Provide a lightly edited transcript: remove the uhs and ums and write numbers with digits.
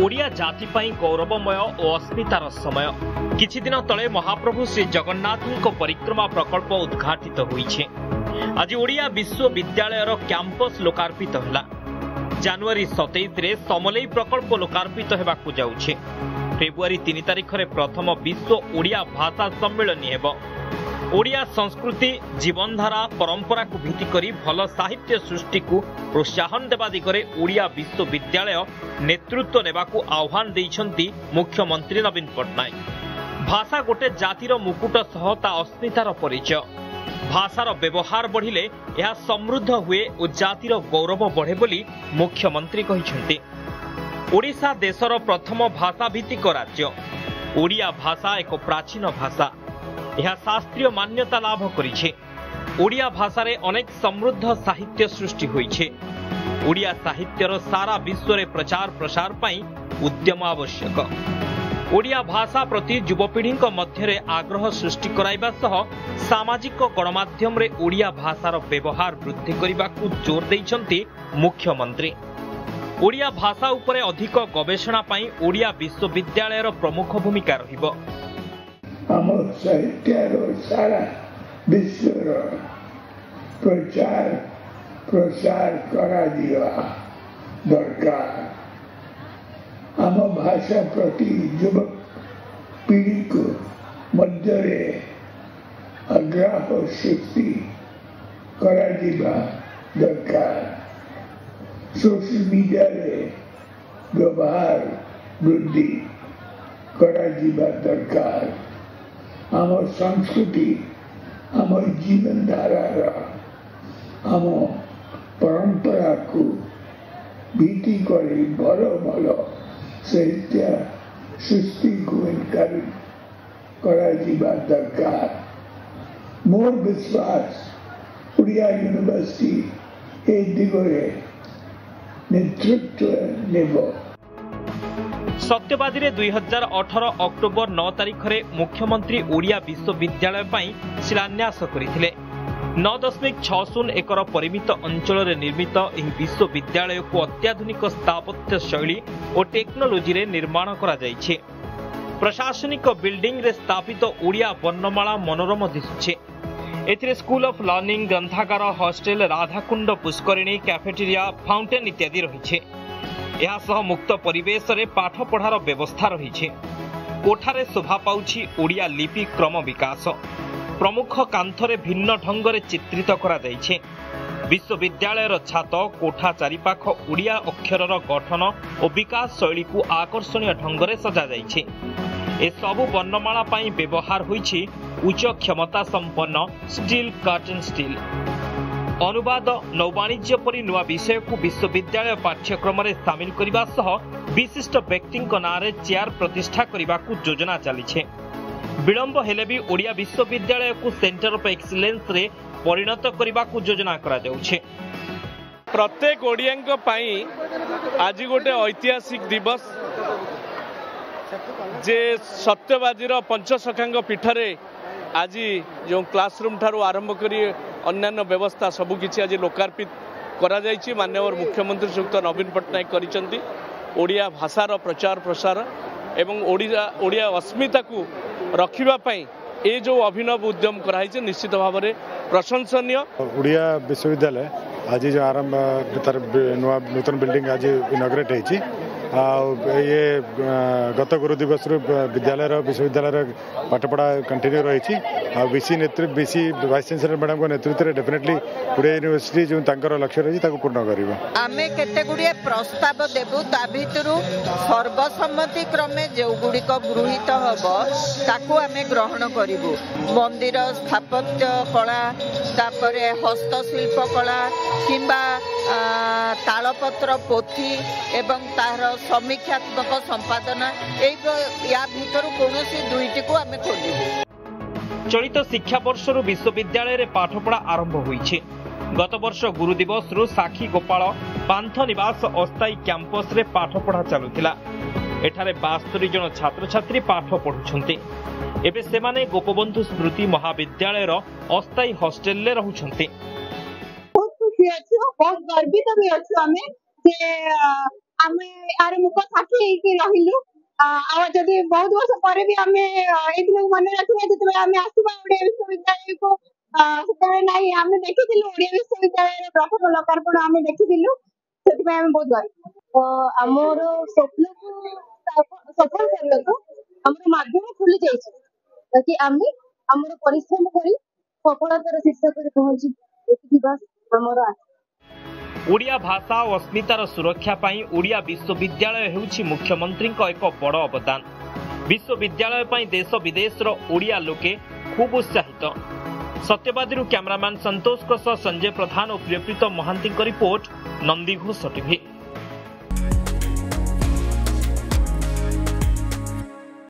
ओडिया जाति पाई गौरवमय और अस्मितार समय किछि दिन तले महाप्रभु श्री जगन्नाथ परिक्रमा प्रकल्प उद्घाटित होइछे। आज ओडिया विश्वविद्यालय कैंपस लोकार्पित होला। जनवरी 27 रे समलेई प्रकल्प लोकार्पित हेबाकु जाउछे। फेब्रुआरी 3 तारिख रे प्रथम विश्व ओडिया भाषा सम्मेलन हेबो। ओडिया संस्कृति जीवनधारा परंपरा को भित्ति करी भल साहित्य सृष्टि को प्रोत्साहन देवा दिगरे ओडिया विश्वविद्यालय नेतृत्व नेबाकू आह्वान देइछंती मुख्यमंत्री नवीन पट्टनायक। भाषा गोटे जातिर मुकुट सह ता अस्मितार परिचय। भाषार व्यवहार बढ़िले यह समृद्ध हुए और जातिर गौरव बढ़े बोली मुख्यमंत्री कहिछंती। ओडिशा देशर प्रथम भाषा भित्तिक राज्य। ओडिया भाषा एक प्राचीन भाषा। यह शास्त्रीय मान्यता लाभ करिछे। ओडिया भाषा रे अनेक समृद्ध साहित्य सृष्टि होइछे। ओडिया साहित्यर सारा विश्व रे प्रचार प्रसार पाई उद्यम आवश्यक। ओडिया भाषा प्रति युवपीढ़ी मध्य आग्रह सृष्टि कराइबा सह सामाजिक गणमाध्यम रे ओडिया भाषार व्यवहार वृद्धि करने को जोर देइछंती मुख्यमंत्री। ओडिया भाषा उपरे अधिक गवेषणा पाई ओडिया विश्वविद्यालयर प्रमुख भूमिका रहिबो। साहित्यर सारा विश्व प्रचार प्रसार करा दिया दरकार। आम भाषा प्रति युवक पीढ़ी को मध्य आग्रह सृष्टि करा दिया दरकार। सोशल मीडिया रे व्यवहार वृद्धि करा दिया दरकार। आम संस्कृति आम जीवनधारा आम परंपरा को भीति करी भल भल साहित्य सृष्टि को एनकरेज करा दिबा दरकार। मोर विश्वास ओडिया यूनिवर्सिटी ए दिगरे नेतृत्व नेब। सत्यवादी 2018 अक्टोबर 9 तारिख रे मुख्यमंत्री ओडिया विश्वविद्यालय पाई शिलान्यास करथिले। 9.60 एकर परिमित अंचल रे निर्मित एही विश्वविद्यालय को अत्याधुनिक स्थापत्य शैली और टेक्नोलोजी रे निर्माण करा जायछे। प्रशासनिक बिल्डिंग रे स्थापित ओडिया वर्णमाला मनोरम दिसुछे। एथिरे स्कूल ऑफ लर्निंग, ग्रंथागार, हॉस्टेल, राधाकुंड, पुष्करिणी, कैफेटेरिया, फाउंटेन इत्यादि रहिछे। यह सह मुक्त परिवेश रे पाठ पढ़ार व्यवस्था रही। कोठारे शोभा पाउछि ओडिया लिपि क्रम विकास। प्रमुख कांथरे भिन्न ढंग से चित्रित करा जाइछे। विश्वविद्यालयर छात कोठा चारिपाख ओडिया अक्षरर गठन और विकास शैली को आकर्षणीय ढंग से सजा जाइछे। ए सबु वर्णमाला पाई व्यवहार होइछि उच्च क्षमता संपन्न स्टील कर्टन स्टील। अनुवाद, नौवाणिज्य परी नुआ विषय को विश्वविद्यालय पाठ्यक्रम रे सामिल करने सह विशिष्ट व्यक्ति नारे चेयर प्रतिष्ठा करने को योजना चली। विलंब हेले भी ओडिया विश्वविद्यालय को सेंटर ऑफ एक्सीलेंस रे परिणत करने को योजना करा जाउछे। प्रत्येक ओडिया पाई आज गोटे ऐतिहासिक दिवस जे सत्यवादीर पंचसखांग पीठरे आज जो क्लासरूम ठारू आरंभ करी अन्यान्य व्यवस्था सबकिछि आज लोकार्पित करा जायछि। माननीय मुख्यमंत्री श्रीयुक्त नवीन पट्टनायक करिसेंती। ओडिया भाषार प्रचार प्रसार एवं ओडिया अस्मिता को रखिबा पई ए जो अभिनव उद्यम कराइছে निश्चित भाव में प्रशंसनीय। ओडिया विश्वविद्यालय आज जो आरंभ तार नूतन बिल्डिंग आज इनॉग्रेट होइछि। ये गत गुरु दिवस विद्यालय विश्वविद्यालय पाठपढ़ा कंटिन्यू रही। BC BC vice chancellor madam को नेतृत्व में डेफिनेटली ओडिया यूनिवर्सिटी जो लक्ष्य रही पूर्ण कर आमे केते गुड़िए प्रस्ताव देबु ता भितरु सर्वसम्मति क्रमे जो गुड़िक गृहीत हबो ताकू आमे ग्रहण करिबु। मंदिर स्थापत्य कला तापरे हस्तशिल्प कला किंबा तालपत्र पोथी एवं तार समीक्षात्मक संपादना या भीतर कौनसी दुईटी को आमे खोलिबु। चलित शिक्षा वर्ष विश्वविद्यालय रे पाठपढ़ा आरंभ होइछे। गत वर्ष गुरु दिवस साखी गोपाल पांथ निवास अस्थायी कैंपस रे पाठपढ़ा चलुथिला। एठारे 72 जन छात्र छात्री पाठ पढ़ुछन्ते। एबे सेमाने गोपबंधु स्मृति महाविद्यालय रो अस्थायी हॉस्टेल ले रहुछन्ते। बहुत खुशी अछि, बहुत गर्वित भी अछि हमें जे आमे आरे मुख साथी कि रहिलु आ जदि बहुत वर्ष पर भी आमे ए दिन मन रखिबे जतबे आमे आसीबा ओडिया विश्वविद्यालय को सेतबे नाही आमे देखिथिलु ओडिया विश्वविद्यालय रे प्रथम लोकार्पण आमे देखिथिलु सेतबे आमे बहुत गर्व हमर स्वप्न को सफल करले को हमर माध्यम खुली जाइछ ताकि आमे हमर परिश्रम करी सफलतार शीर्ष पर पहुंची एति बस हमर ओडिया भाषा और अस्मितार सुरक्षा पाई ओडिया विश्वविद्यालय हेउछि मुख्यमंत्री एक बड़ अवदान। विश्वविद्यालय पाई देश विदेश ओडिया लोके खूब उत्साहित। सत्यवादी कैमरामैन संतोष संजय प्रधान और प्रियप्रीत महांती रिपोर्ट नंदीघोष टीवी।